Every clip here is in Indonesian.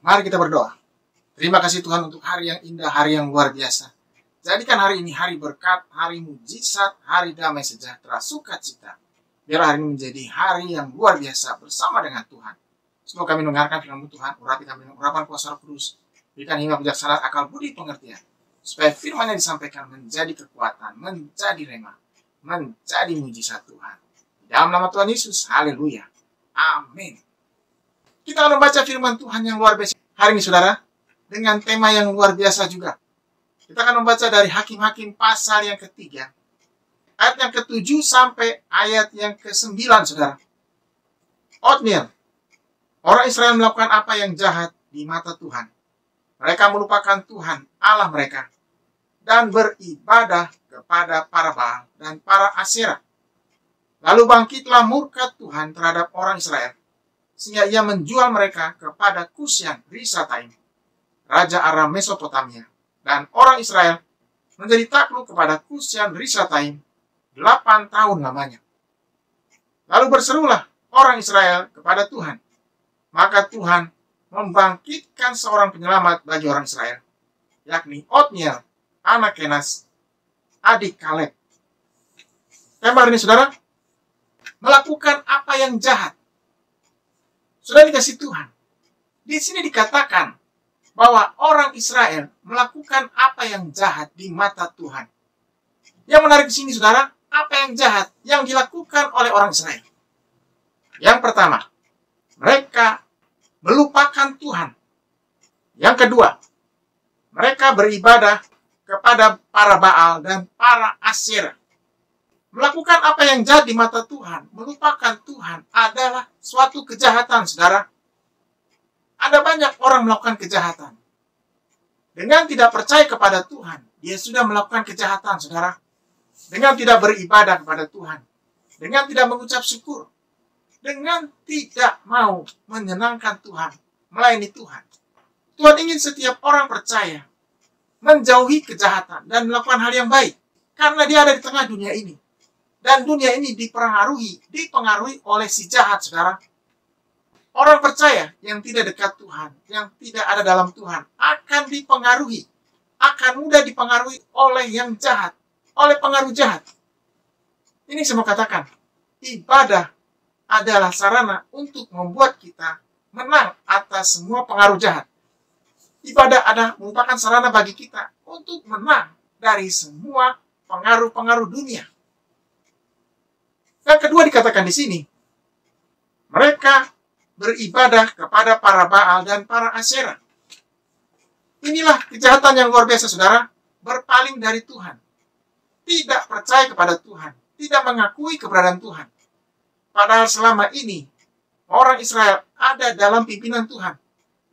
Mari kita berdoa. Terima kasih Tuhan untuk hari yang indah, hari yang luar biasa. Jadikan hari ini hari berkat, hari mujizat, hari damai sejahtera, sukacita. Biar hari ini menjadi hari yang luar biasa bersama dengan Tuhan. Semoga kami mendengarkan firman Tuhan, urapi kami dengan urapan kuasa Roh Kudus. Berikan hikmat bijaksana, akal budi pengertian. Supaya firman yang disampaikan menjadi kekuatan, menjadi rema, menjadi mujizat Tuhan. Dalam nama Tuhan Yesus, haleluya. Amin. Kita akan membaca firman Tuhan yang luar biasa hari ini, saudara, dengan tema yang luar biasa juga. Kita akan membaca dari Hakim-Hakim pasal yang ketiga, ayat yang ke-7 sampai ayat yang ke-9, saudara. Otniel, orang Israel melakukan apa yang jahat di mata Tuhan. Mereka melupakan Tuhan, Allah mereka, dan beribadah kepada para Baal dan para Asyera. Lalu bangkitlah murka Tuhan terhadap orang Israel, sehingga ia menjual mereka kepada Kusyan Risataim, raja Aram Mesopotamia. Dan orang Israel menjadi takluk kepada Kusyan Risataim 8 tahun lamanya. Lalu berserulah orang Israel kepada Tuhan. Maka Tuhan membangkitkan seorang penyelamat bagi orang Israel, yakni Otniel, anak Kenas, adik Kaleb. Tema hari ini, saudara, melakukan apa yang jahat. Sudah dikasih Tuhan. Di sini dikatakan bahwa orang Israel melakukan apa yang jahat di mata Tuhan. Yang menarik di sini, saudara, apa yang jahat yang dilakukan oleh orang Israel. Yang pertama, mereka melupakan Tuhan. Yang kedua, mereka beribadah kepada para Baal dan para Asyera. Melakukan apa yang jahat di mata Tuhan, melupakan Tuhan adalah suatu kejahatan, saudara. Ada banyak orang melakukan kejahatan. Dengan tidak percaya kepada Tuhan, dia sudah melakukan kejahatan, saudara. Dengan tidak beribadah kepada Tuhan, dengan tidak mengucap syukur, dengan tidak mau menyenangkan Tuhan, melayani Tuhan. Tuhan ingin setiap orang percaya menjauhi kejahatan dan melakukan hal yang baik. Karena dia ada di tengah dunia ini. Dan dunia ini dipengaruhi oleh si jahat, saudara. Orang percaya yang tidak dekat Tuhan, yang tidak ada dalam Tuhan, akan dipengaruhi. Akan mudah dipengaruhi oleh yang jahat, oleh pengaruh jahat. Ini saya mau katakan, ibadah adalah sarana untuk membuat kita menang atas semua pengaruh jahat. Ibadah adalah merupakan sarana bagi kita untuk menang dari semua pengaruh-pengaruh dunia. Yang kedua dikatakan di sini, mereka beribadah kepada para Baal dan para Asyera. Inilah kejahatan yang luar biasa, saudara, berpaling dari Tuhan. Tidak percaya kepada Tuhan, tidak mengakui keberadaan Tuhan. Padahal selama ini, orang Israel ada dalam pimpinan Tuhan.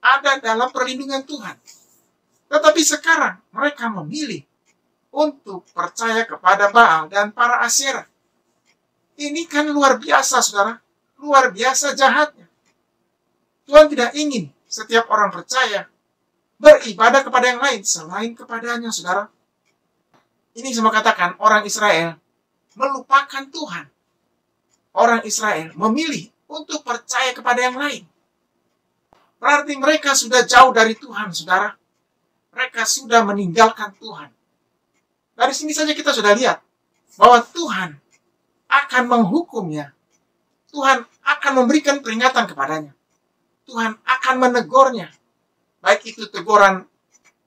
Ada dalam perlindungan Tuhan. Tetapi sekarang, mereka memilih untuk percaya kepada Baal dan para Asyera. Ini kan luar biasa, saudara. Luar biasa jahatnya. Tuhan tidak ingin setiap orang percaya beribadah kepada yang lain selain kepadanya, saudara. Ini saya mau katakan, orang Israel melupakan Tuhan. Orang Israel memilih untuk percaya kepada yang lain. Berarti mereka sudah jauh dari Tuhan, saudara. Mereka sudah meninggalkan Tuhan. Dari sini saja kita sudah lihat bahwa Tuhan akan menghukumnya. Tuhan akan memberikan peringatan kepadanya. Tuhan akan menegurnya. Baik itu teguran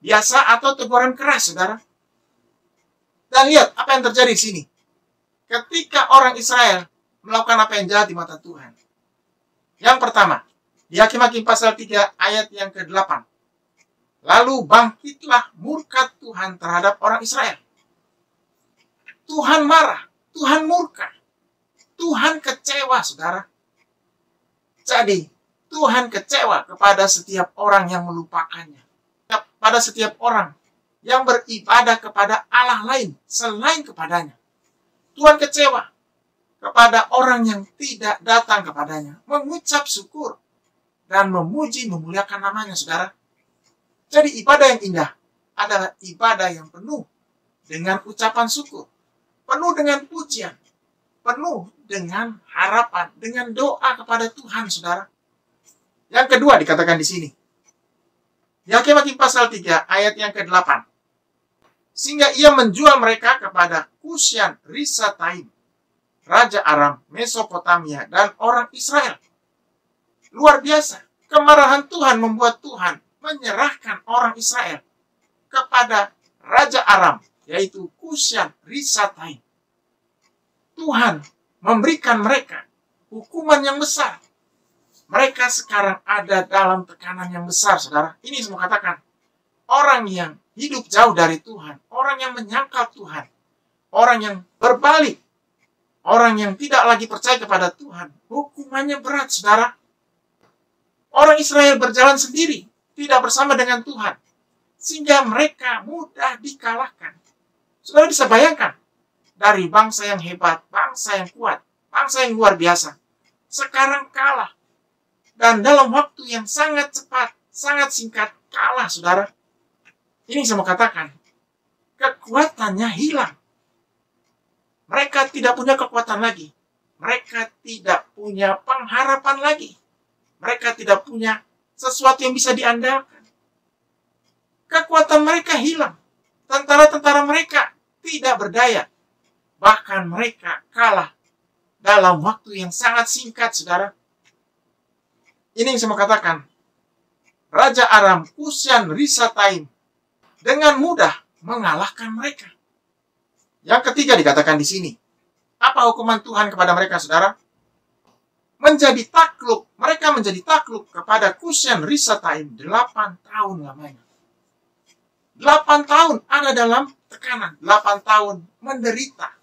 biasa atau teguran keras, saudara. Dan lihat apa yang terjadi di sini. Ketika orang Israel melakukan apa yang jahat di mata Tuhan. Yang pertama, di Hakim-Hakim pasal 3 ayat yang ke-8. Lalu bangkitlah murka Tuhan terhadap orang Israel. Tuhan marah, Tuhan murka. Tuhan kecewa, saudara. Jadi, Tuhan kecewa kepada setiap orang yang melupakannya. Kepada setiap orang yang beribadah kepada Allah lain selain kepadanya. Tuhan kecewa kepada orang yang tidak datang kepadanya, mengucap syukur dan memuji, memuliakan namanya, saudara. Jadi ibadah yang indah adalah ibadah yang penuh dengan ucapan syukur, penuh dengan pujian, penuh dengan harapan, dengan doa kepada Tuhan, saudara. Yang kedua dikatakan di sini, Di Hakim-Hakim pasal 3 ayat yang ke-8. Sehingga ia menjual mereka kepada Kusyan Risataim, Raja Aram, Mesopotamia, dan orang Israel. Luar biasa. Kemarahan Tuhan membuat Tuhan menyerahkan orang Israel kepada Raja Aram, yaitu Kusyan Risataim. Tuhan memberikan mereka hukuman yang besar. Mereka sekarang ada dalam tekanan yang besar, saudara. Ini semua katakan, orang yang hidup jauh dari Tuhan, orang yang menyangkal Tuhan, orang yang berbalik, orang yang tidak lagi percaya kepada Tuhan, hukumannya berat, saudara. Orang Israel berjalan sendiri, tidak bersama dengan Tuhan, sehingga mereka mudah dikalahkan. Saudara bisa bayangkan, dari bangsa yang hebat, bangsa yang kuat, bangsa yang luar biasa, sekarang kalah. Dan dalam waktu yang sangat cepat, sangat singkat, kalah, saudara. Ini saya mau katakan, kekuatannya hilang. Mereka tidak punya kekuatan lagi. Mereka tidak punya pengharapan lagi. Mereka tidak punya sesuatu yang bisa diandalkan. Kekuatan mereka hilang. Tentara-tentara mereka tidak berdaya. Bahkan mereka kalah dalam waktu yang sangat singkat, saudara. Ini yang saya mau katakan. Raja Aram, Kusyan Risataim, dengan mudah mengalahkan mereka. Yang ketiga dikatakan di sini. Apa hukuman Tuhan kepada mereka, saudara? Menjadi takluk. Mereka menjadi takluk kepada Kusyan Risataim 8 tahun lamanya. 8 tahun ada dalam tekanan. 8 tahun menderita.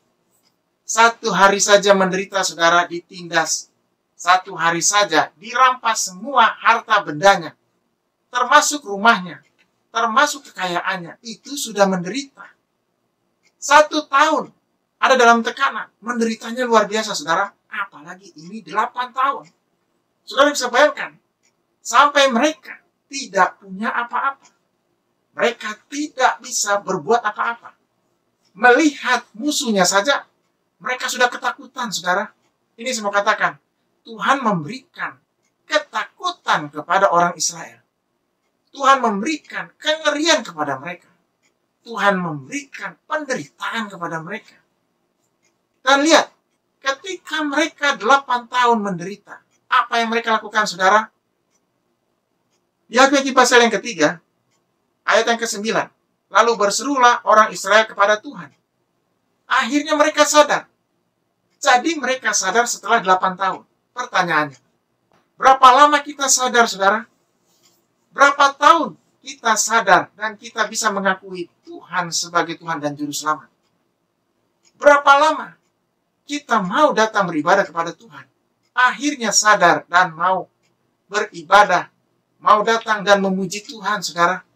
1 hari saja menderita, saudara, ditindas. 1 hari saja dirampas semua harta bendanya. Termasuk rumahnya. Termasuk kekayaannya. Itu sudah menderita. 1 tahun ada dalam tekanan. Menderitanya luar biasa, saudara. Apalagi ini 8 tahun. Saudara bisa bayangkan. Sampai mereka tidak punya apa-apa. Mereka tidak bisa berbuat apa-apa. Melihat musuhnya saja, mereka sudah ketakutan, saudara. Ini semua katakan, Tuhan memberikan ketakutan kepada orang Israel. Tuhan memberikan kengerian kepada mereka. Tuhan memberikan penderitaan kepada mereka. Dan lihat, ketika mereka 8 tahun menderita, apa yang mereka lakukan, saudara? Di Hakim-Hakim pasal yang ketiga, ayat yang ke-9. Lalu berserulah orang Israel kepada Tuhan. Akhirnya mereka sadar. Jadi mereka sadar setelah 8 tahun. Pertanyaannya, berapa lama kita sadar, saudara? Berapa tahun kita sadar dan kita bisa mengakui Tuhan sebagai Tuhan dan Juru Selamat? Berapa lama kita mau datang beribadah kepada Tuhan? Akhirnya sadar dan mau beribadah, mau datang dan memuji Tuhan, saudara.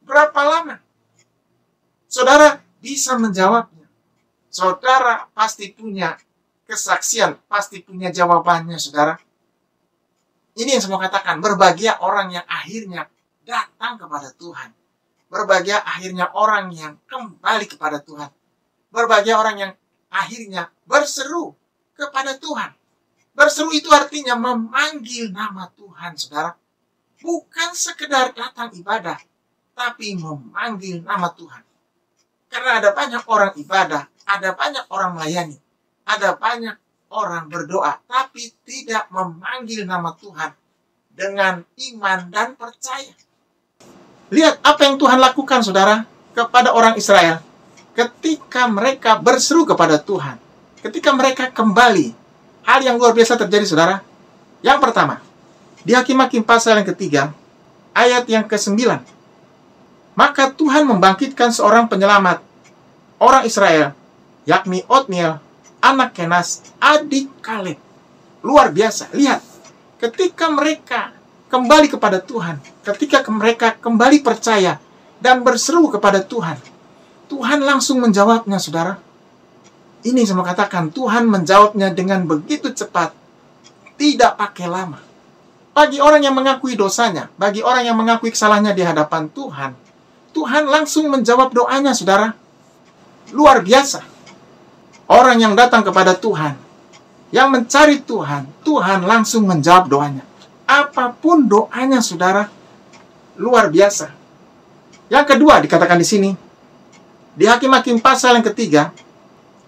Berapa lama? Saudara bisa menjawabnya. Saudara pasti punya kesaksian, pasti punya jawabannya, saudara. Ini yang saya mau katakan, berbahagia orang yang akhirnya datang kepada Tuhan. Berbahagia akhirnya orang yang kembali kepada Tuhan. Berbahagia orang yang akhirnya berseru kepada Tuhan. Berseru itu artinya memanggil nama Tuhan, saudara. Bukan sekedar datang ibadah, tapi memanggil nama Tuhan. Karena ada banyak orang ibadah, ada banyak orang melayani, ada banyak orang berdoa, tapi tidak memanggil nama Tuhan dengan iman dan percaya. Lihat apa yang Tuhan lakukan, saudara, kepada orang Israel. Ketika mereka berseru kepada Tuhan, ketika mereka kembali, hal yang luar biasa terjadi, saudara. Yang pertama, di Hakim-Hakim pasal yang ketiga, ayat yang ke-9. Maka Tuhan membangkitkan seorang penyelamat, orang Israel, yakni Otniel, anak Kenas, adik Kaleb. Luar biasa, lihat. Ketika mereka kembali kepada Tuhan, ketika mereka kembali percaya dan berseru kepada Tuhan, Tuhan langsung menjawabnya, saudara. Ini saya mau katakan, Tuhan menjawabnya dengan begitu cepat, tidak pakai lama. Bagi orang yang mengakui dosanya, bagi orang yang mengakui kesalahannya di hadapan Tuhan, Tuhan langsung menjawab doanya, saudara. Luar biasa. Orang yang datang kepada Tuhan, yang mencari Tuhan, Tuhan langsung menjawab doanya. Apapun doanya, saudara, luar biasa. Yang kedua dikatakan di sini, di Hakim-Hakim pasal yang ketiga,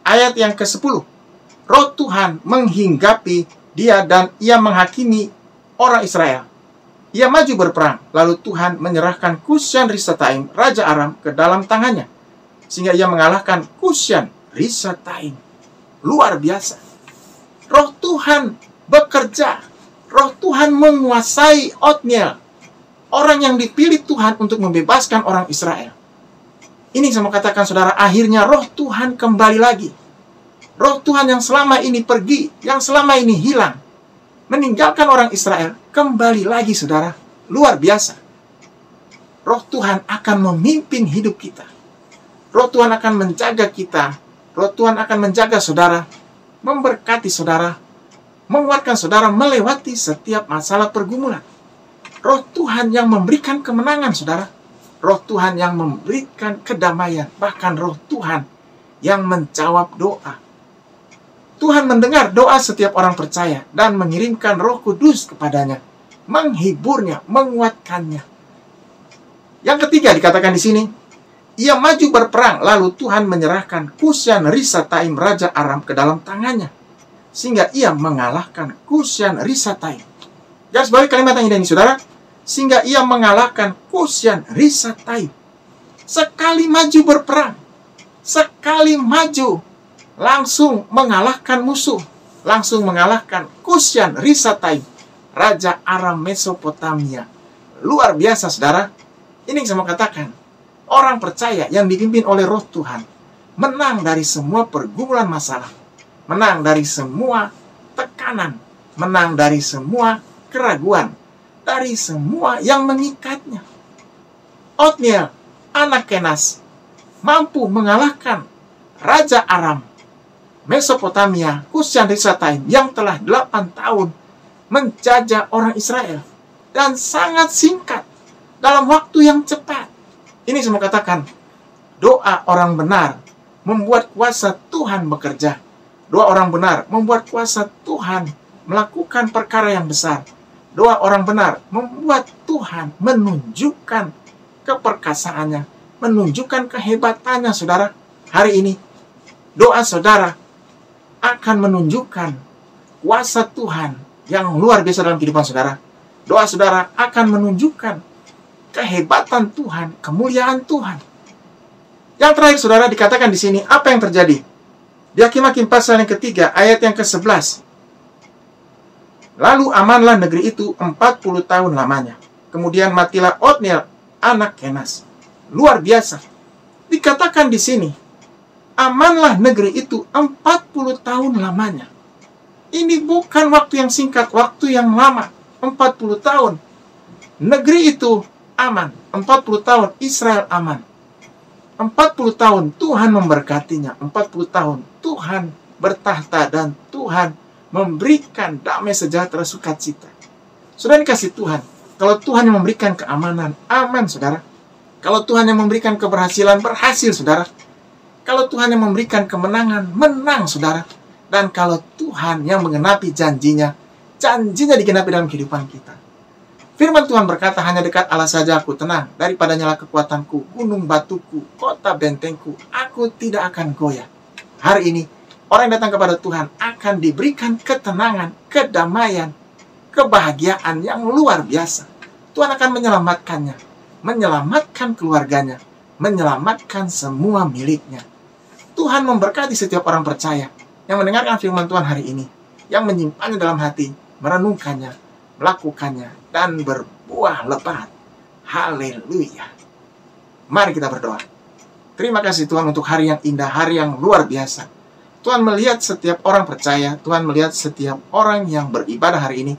ayat yang ke-10. Roh Tuhan menghinggapi dia dan ia menghakimi orang Israel. Ia maju berperang, lalu Tuhan menyerahkan Kusyan Risataim, Raja Aram, ke dalam tangannya. Sehingga ia mengalahkan Kusyan Risataim. Luar biasa. Roh Tuhan bekerja. Roh Tuhan menguasai Otniel, orang yang dipilih Tuhan untuk membebaskan orang Israel. Ini saya mau katakan saudara, akhirnya roh Tuhan kembali lagi. Roh Tuhan yang selama ini pergi, yang selama ini hilang, meninggalkan orang Israel, kembali lagi saudara. Luar biasa. Roh Tuhan akan memimpin hidup kita. Roh Tuhan akan menjaga kita. Roh Tuhan akan menjaga saudara, memberkati saudara, menguatkan saudara melewati setiap masalah pergumulan. Roh Tuhan yang memberikan kemenangan saudara. Roh Tuhan yang memberikan kedamaian. Bahkan roh Tuhan yang menjawab doa. Tuhan mendengar doa setiap orang percaya dan mengirimkan Roh Kudus kepadanya, menghiburnya, menguatkannya. Yang ketiga dikatakan di sini, ia maju berperang, lalu Tuhan menyerahkan Kusyan Risataim, Raja Aram, ke dalam tangannya, sehingga ia mengalahkan Kusyan Risataim. Garis bawah kalimat yang indah ini saudara, sehingga ia mengalahkan Kusyan Risataim. Sekali maju berperang, sekali maju, langsung mengalahkan musuh, langsung mengalahkan Kusyan Risataim, Raja Aram Mesopotamia. Luar biasa saudara. Ini yang saya mau katakan, orang percaya yang dipimpin oleh roh Tuhan menang dari semua pergumulan masalah, menang dari semua tekanan, menang dari semua keraguan, dari semua yang mengikatnya. Otniel, anak Kenas, mampu mengalahkan Raja Aram Mesopotamia, Kusyan Risataim, yang telah 8 tahun menjajah orang Israel, dan sangat singkat, dalam waktu yang cepat. Ini saya mau katakan, doa orang benar membuat kuasa Tuhan bekerja. Doa orang benar membuat kuasa Tuhan melakukan perkara yang besar. Doa orang benar membuat Tuhan menunjukkan keperkasaannya, menunjukkan kehebatannya saudara. Hari ini, doa saudara akan menunjukkan kuasa Tuhan yang luar biasa dalam kehidupan saudara. Doa saudara akan menunjukkan kehebatan Tuhan, kemuliaan Tuhan. Yang terakhir saudara dikatakan di sini, apa yang terjadi? Di Hakim-Hakim pasal yang ketiga, ayat yang ke-11. Lalu amanlah negeri itu 40 tahun lamanya. Kemudian matilah Otniel, anak Kenas. Luar biasa. Dikatakan di sini, amanlah negeri itu 40 tahun lamanya. Ini bukan waktu yang singkat, waktu yang lama. 40 tahun. Negeri itu aman. 40 tahun Israel aman. 40 tahun Tuhan memberkatinya. 40 tahun Tuhan bertahta dan Tuhan memberikan damai sejahtera sukacita. Saudara dikasih Tuhan, kalau Tuhan yang memberikan keamanan, aman saudara. Kalau Tuhan yang memberikan keberhasilan, berhasil saudara. Kalau Tuhan yang memberikan kemenangan, menang saudara. Dan kalau Tuhan yang menggenapi janjinya, janjinya digenapi dalam kehidupan kita. Firman Tuhan berkata, hanya dekat Allah saja aku tenang. Daripada nyala kekuatanku, gunung batuku, kota bentengku, aku tidak akan goyah. Hari ini, orang yang datang kepada Tuhan akan diberikan ketenangan, kedamaian, kebahagiaan yang luar biasa. Tuhan akan menyelamatkannya, menyelamatkan keluarganya, menyelamatkan semua miliknya. Tuhan memberkati setiap orang percaya yang mendengarkan firman Tuhan hari ini, yang menyimpannya dalam hati, merenungkannya, melakukannya, dan berbuah lebat. Haleluya. Mari kita berdoa. Terima kasih Tuhan untuk hari yang indah, hari yang luar biasa. Tuhan melihat setiap orang percaya, Tuhan melihat setiap orang yang beribadah hari ini,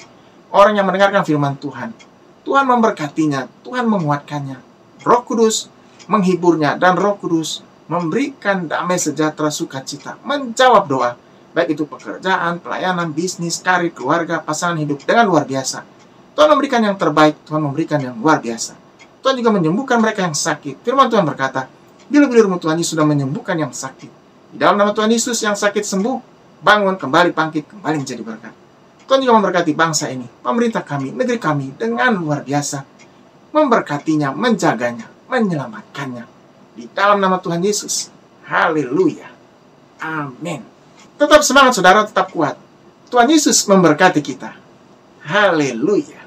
orang yang mendengarkan firman Tuhan. Tuhan memberkatinya, Tuhan menguatkannya. Roh Kudus menghiburnya, dan Roh Kudus memberikan damai sejahtera sukacita, menjawab doa, baik itu pekerjaan, pelayanan, bisnis, karir, keluarga, pasangan hidup, dengan luar biasa. Tuhan memberikan yang terbaik, Tuhan memberikan yang luar biasa. Tuhan juga menyembuhkan mereka yang sakit. Firman Tuhan berkata, bila-bilirmu Tuhan Yesus sudah menyembuhkan yang sakit. Di dalam nama Tuhan Yesus yang sakit sembuh, bangun, kembali bangkit, kembali menjadi berkat. Tuhan juga memberkati bangsa ini, pemerintah kami, negeri kami, dengan luar biasa. memberkatinya, menjaganya, menyelamatkannya. Di dalam nama Tuhan Yesus. Haleluya. Amin. Tetap semangat saudara, tetap kuat. Tuhan Yesus memberkati kita. Haleluya.